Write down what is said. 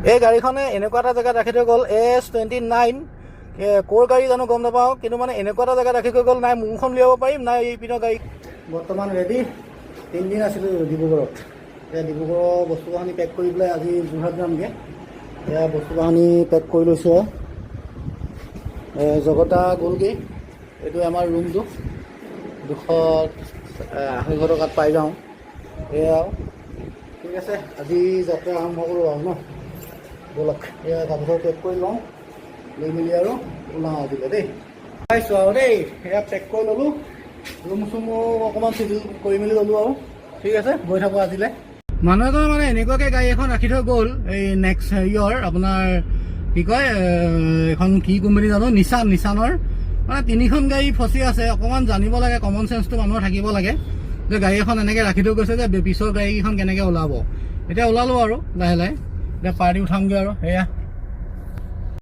এই গাড়ীখনে এনেকুৱা এটা জেগাত ৰাখি থৈ গ'ল S29 ক'ৰ গাড়ী জানো গম নাপাওঁ, কিন্তু মানে এনেকুৱা এটা জেগাত ৰাখি থৈ গ'ল, নাই মোৰখন উলিয়াব পাৰিম নাই এই পিনৰ গাড়ী। বৰ্তমান ৰেডি, 3 দিন আছিলোঁ ডিব্ৰুগড়ত। এতিয়া ডিব্ৰুগড়ৰ বস্তু বাহানি পেক কৰি পেলাই আজি যোৰহাট যামগৈ। এয়া বস্তু বাহানি পেক কৰি লৈছোঁ আৰু জগতা গ'লগৈ। এইটো আমাৰ ৰুমটো 200-250 টকাত পাই যাওঁ। এয়া আৰু ঠিক আছে, আজি যাত্ৰা আৰম্ভ কৰোঁ আৰু ন। ব'লক এয়া কাপোৰ পেক কৰি লওঁ, লৈ মেলি আৰু ওলাওঁ আজিলৈ দেই। পাইছোঁ আৰু দেই, এয়া পেক কৰি ল'লোঁ, ৰুম চুমো অকণমান চিজিল কৰি মেলি ল'লোঁ আৰু ঠিক আছে, গৈ থাকোঁ আজিলৈ। মানুহ এজনে মানে এনেকুৱাকৈ গাড়ী এখন ৰাখি থৈ গ'ল, এই নেক্সট হেৰিয়ৰ আপোনাৰ কি কয় এখন কি কোম্পানী জানো, নিচানৰ মানে 3খন গাড়ী ফচি আছে। অকণমান জানিব লাগে, কমন চেঞ্চটো মানুহৰ থাকিব লাগে যে গাড়ী এখন এনেকৈ ৰাখি থৈ গৈছে যে পিছৰ গাড়ীকেইখন কেনেকৈ ওলাব। এতিয়া ওলালোঁ আৰু লাহে লাহে, এতিয়া পাৰ্টি উঠামগৈ আৰু এয়া